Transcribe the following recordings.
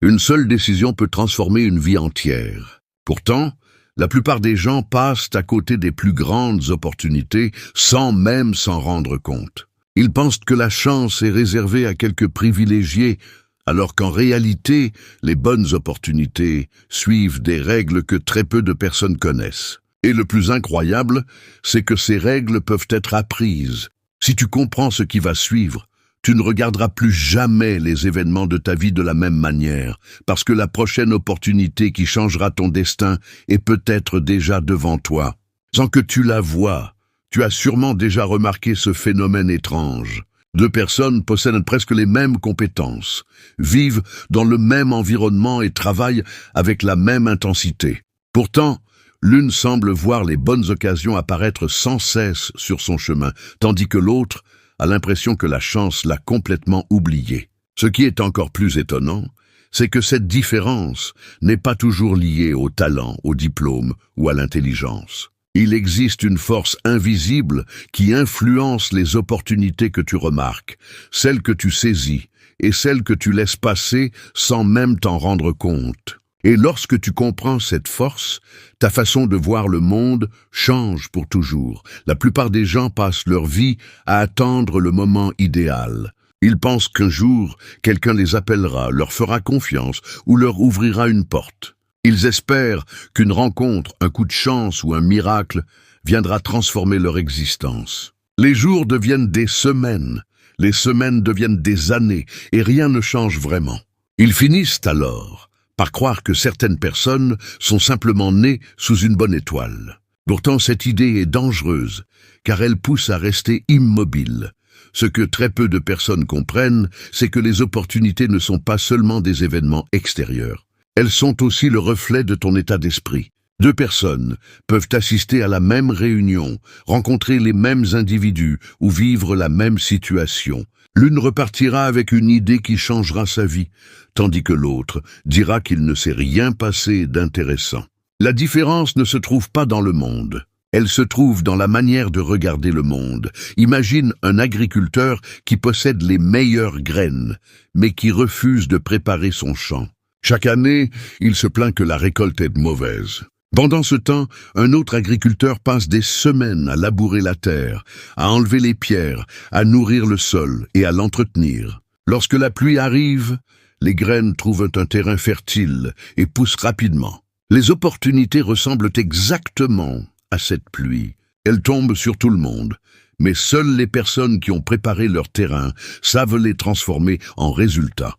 Une seule décision peut transformer une vie entière. Pourtant, la plupart des gens passent à côté des plus grandes opportunités sans même s'en rendre compte. Ils pensent que la chance est réservée à quelques privilégiés, alors qu'en réalité, les bonnes opportunités suivent des règles que très peu de personnes connaissent. Et le plus incroyable, c'est que ces règles peuvent être apprises. Si tu comprends ce qui va suivre, tu ne regarderas plus jamais les événements de ta vie de la même manière, parce que la prochaine opportunité qui changera ton destin est peut-être déjà devant toi. Sans que tu la voies, tu as sûrement déjà remarqué ce phénomène étrange. Deux personnes possèdent presque les mêmes compétences, vivent dans le même environnement et travaillent avec la même intensité. Pourtant, l'une semble voir les bonnes occasions apparaître sans cesse sur son chemin, tandis que l'autre a l'impression que la chance l'a complètement oubliée. Ce qui est encore plus étonnant, c'est que cette différence n'est pas toujours liée au talent, au diplôme ou à l'intelligence. Il existe une force invisible qui influence les opportunités que tu remarques, celles que tu saisis et celles que tu laisses passer sans même t'en rendre compte. Et lorsque tu comprends cette force, ta façon de voir le monde change pour toujours. La plupart des gens passent leur vie à attendre le moment idéal. Ils pensent qu'un jour, quelqu'un les appellera, leur fera confiance ou leur ouvrira une porte. Ils espèrent qu'une rencontre, un coup de chance ou un miracle viendra transformer leur existence. Les jours deviennent des semaines, les semaines deviennent des années et rien ne change vraiment. Ils finissent alors par croire que certaines personnes sont simplement nées sous une bonne étoile. Pourtant, cette idée est dangereuse, car elle pousse à rester immobile. Ce que très peu de personnes comprennent, c'est que les opportunités ne sont pas seulement des événements extérieurs. Elles sont aussi le reflet de ton état d'esprit. Deux personnes peuvent assister à la même réunion, rencontrer les mêmes individus ou vivre la même situation. L'une repartira avec une idée qui changera sa vie, tandis que l'autre dira qu'il ne s'est rien passé d'intéressant. La différence ne se trouve pas dans le monde. Elle se trouve dans la manière de regarder le monde. Imagine un agriculteur qui possède les meilleures graines, mais qui refuse de préparer son champ. Chaque année, il se plaint que la récolte est mauvaise. Pendant ce temps, un autre agriculteur passe des semaines à labourer la terre, à enlever les pierres, à nourrir le sol et à l'entretenir. Lorsque la pluie arrive, les graines trouvent un terrain fertile et poussent rapidement. Les opportunités ressemblent exactement à cette pluie. Elles tombent sur tout le monde, mais seules les personnes qui ont préparé leur terrain savent les transformer en résultats.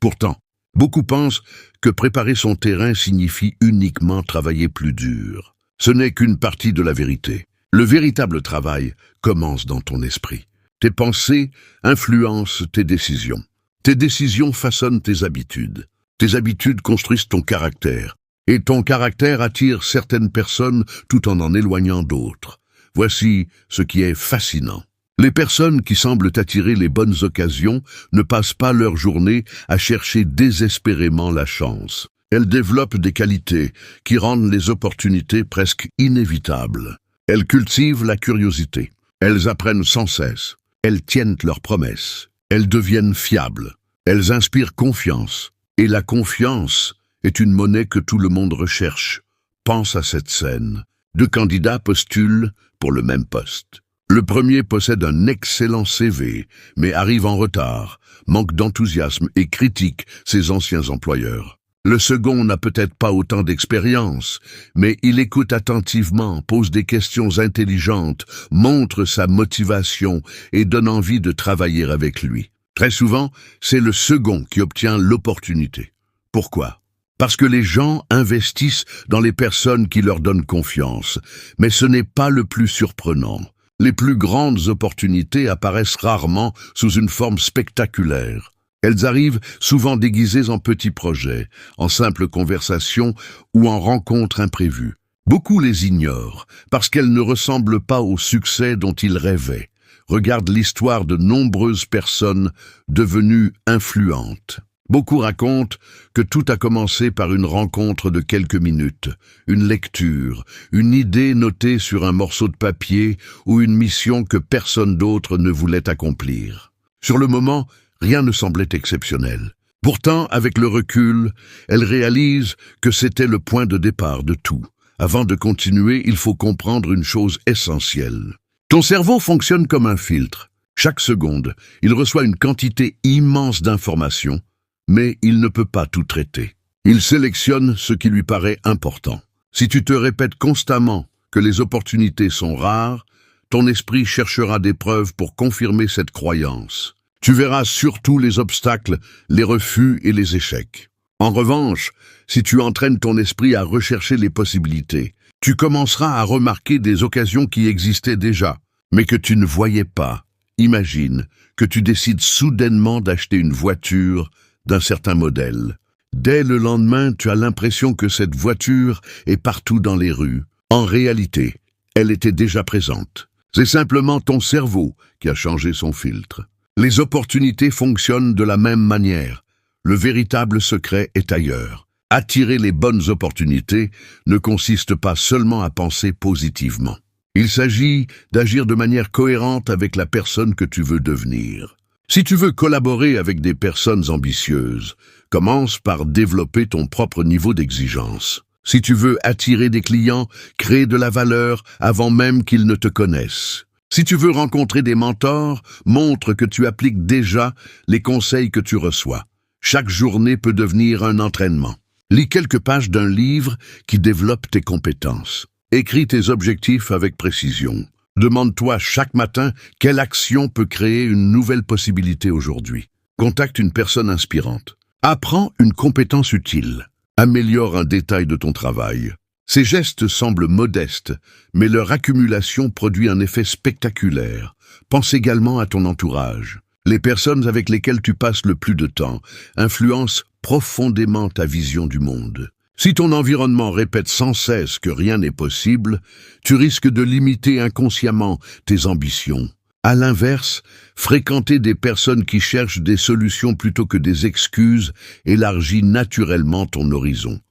Pourtant, beaucoup pensent que préparer son terrain signifie uniquement travailler plus dur. Ce n'est qu'une partie de la vérité. Le véritable travail commence dans ton esprit. Tes pensées influencent tes décisions. Tes décisions façonnent tes habitudes. Tes habitudes construisent ton caractère. Et ton caractère attire certaines personnes tout en éloignant d'autres. Voici ce qui est fascinant. Les personnes qui semblent attirer les bonnes occasions ne passent pas leur journée à chercher désespérément la chance. Elles développent des qualités qui rendent les opportunités presque inévitables. Elles cultivent la curiosité. Elles apprennent sans cesse. Elles tiennent leurs promesses. Elles deviennent fiables. Elles inspirent confiance. Et la confiance est une monnaie que tout le monde recherche. Pense à cette scène. Deux candidats postulent pour le même poste. Le premier possède un excellent CV, mais arrive en retard, manque d'enthousiasme et critique ses anciens employeurs. Le second n'a peut-être pas autant d'expérience, mais il écoute attentivement, pose des questions intelligentes, montre sa motivation et donne envie de travailler avec lui. Très souvent, c'est le second qui obtient l'opportunité. Pourquoi ? Parce que les gens investissent dans les personnes qui leur donnent confiance, mais ce n'est pas le plus surprenant. Les plus grandes opportunités apparaissent rarement sous une forme spectaculaire. Elles arrivent souvent déguisées en petits projets, en simples conversations ou en rencontres imprévues. Beaucoup les ignorent parce qu'elles ne ressemblent pas au succès dont ils rêvaient. Regarde l'histoire de nombreuses personnes devenues influentes. Beaucoup racontent que tout a commencé par une rencontre de quelques minutes, une lecture, une idée notée sur un morceau de papier ou une mission que personne d'autre ne voulait accomplir. Sur le moment, rien ne semblait exceptionnel. Pourtant, avec le recul, elle réalise que c'était le point de départ de tout. Avant de continuer, il faut comprendre une chose essentielle. Ton cerveau fonctionne comme un filtre. Chaque seconde, il reçoit une quantité immense d'informations, mais il ne peut pas tout traiter. Il sélectionne ce qui lui paraît important. Si tu te répètes constamment que les opportunités sont rares, ton esprit cherchera des preuves pour confirmer cette croyance. Tu verras surtout les obstacles, les refus et les échecs. En revanche, si tu entraînes ton esprit à rechercher les possibilités, tu commenceras à remarquer des occasions qui existaient déjà, mais que tu ne voyais pas. Imagine que tu décides soudainement d'acheter une voiture d'un certain modèle. Dès le lendemain, tu as l'impression que cette voiture est partout dans les rues. En réalité, elle était déjà présente. C'est simplement ton cerveau qui a changé son filtre. Les opportunités fonctionnent de la même manière. Le véritable secret est ailleurs. Attirer les bonnes opportunités ne consiste pas seulement à penser positivement. Il s'agit d'agir de manière cohérente avec la personne que tu veux devenir. Si tu veux collaborer avec des personnes ambitieuses, commence par développer ton propre niveau d'exigence. Si tu veux attirer des clients, crée de la valeur avant même qu'ils ne te connaissent. Si tu veux rencontrer des mentors, montre que tu appliques déjà les conseils que tu reçois. Chaque journée peut devenir un entraînement. Lis quelques pages d'un livre qui développe tes compétences. Écris tes objectifs avec précision. Demande-toi chaque matin quelle action peut créer une nouvelle possibilité aujourd'hui. Contacte une personne inspirante. Apprends une compétence utile. Améliore un détail de ton travail. Ces gestes semblent modestes, mais leur accumulation produit un effet spectaculaire. Pense également à ton entourage. Les personnes avec lesquelles tu passes le plus de temps influencent profondément ta vision du monde. Si ton environnement répète sans cesse que rien n'est possible, tu risques de limiter inconsciemment tes ambitions. À l'inverse, fréquenter des personnes qui cherchent des solutions plutôt que des excuses élargit naturellement ton horizon.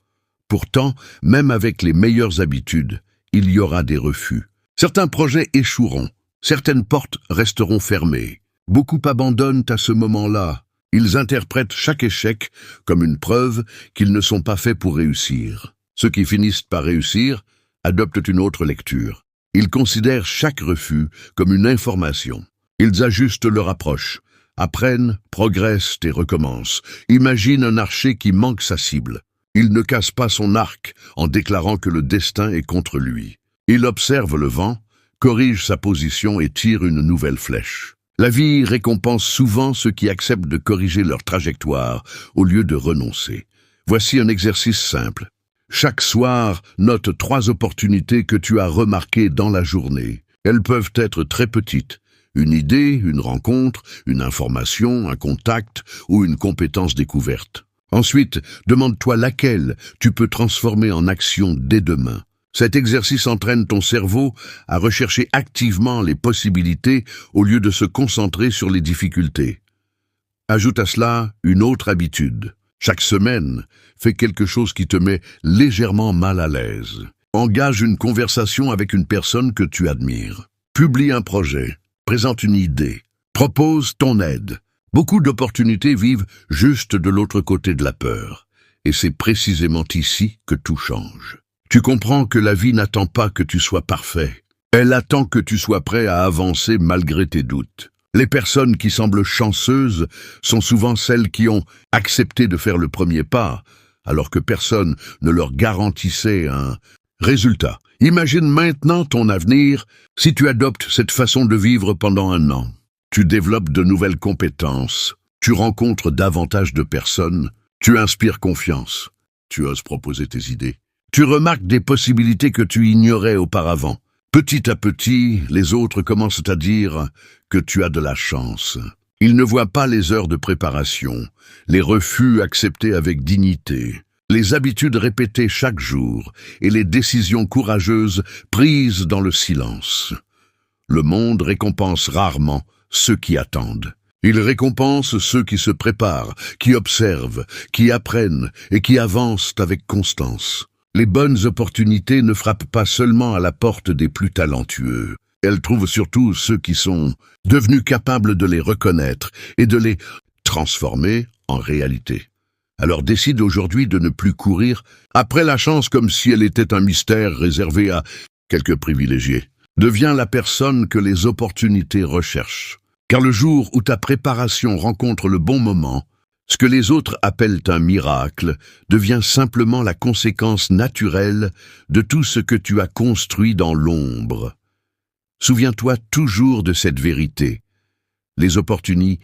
Pourtant, même avec les meilleures habitudes, il y aura des refus. Certains projets échoueront, certaines portes resteront fermées. Beaucoup abandonnent à ce moment-là. Ils interprètent chaque échec comme une preuve qu'ils ne sont pas faits pour réussir. Ceux qui finissent par réussir adoptent une autre lecture. Ils considèrent chaque refus comme une information. Ils ajustent leur approche, apprennent, progressent et recommencent. Imagine un archer qui manque sa cible. Il ne casse pas son arc en déclarant que le destin est contre lui. Il observe le vent, corrige sa position et tire une nouvelle flèche. La vie récompense souvent ceux qui acceptent de corriger leur trajectoire au lieu de renoncer. Voici un exercice simple. Chaque soir, note 3 opportunités que tu as remarquées dans la journée. Elles peuvent être très petites. Une idée, une rencontre, une information, un contact ou une compétence découverte. Ensuite, demande-toi laquelle tu peux transformer en action dès demain. Cet exercice entraîne ton cerveau à rechercher activement les possibilités au lieu de se concentrer sur les difficultés. Ajoute à cela une autre habitude. Chaque semaine, fais quelque chose qui te met légèrement mal à l'aise. Engage une conversation avec une personne que tu admires. Publie un projet. Présente une idée. Propose ton aide. Beaucoup d'opportunités vivent juste de l'autre côté de la peur. Et c'est précisément ici que tout change. Tu comprends que la vie n'attend pas que tu sois parfait. Elle attend que tu sois prêt à avancer malgré tes doutes. Les personnes qui semblent chanceuses sont souvent celles qui ont accepté de faire le premier pas, alors que personne ne leur garantissait un résultat. Imagine maintenant ton avenir si tu adoptes cette façon de vivre pendant 1 an. Tu développes de nouvelles compétences, tu rencontres davantage de personnes, tu inspires confiance, tu oses proposer tes idées. Tu remarques des possibilités que tu ignorais auparavant. Petit à petit, les autres commencent à dire que tu as de la chance. Ils ne voient pas les heures de préparation, les refus acceptés avec dignité, les habitudes répétées chaque jour et les décisions courageuses prises dans le silence. Le monde récompense rarement ceux qui attendent. Il récompense ceux qui se préparent, qui observent, qui apprennent et qui avancent avec constance. Les bonnes opportunités ne frappent pas seulement à la porte des plus talentueux. Elles trouvent surtout ceux qui sont devenus capables de les reconnaître et de les transformer en réalité. Alors décide aujourd'hui de ne plus courir après la chance comme si elle était un mystère réservé à quelques privilégiés. Deviens la personne que les opportunités recherchent. Car le jour où ta préparation rencontre le bon moment, ce que les autres appellent un miracle devient simplement la conséquence naturelle de tout ce que tu as construit dans l'ombre. Souviens-toi toujours de cette vérité. Les opportunités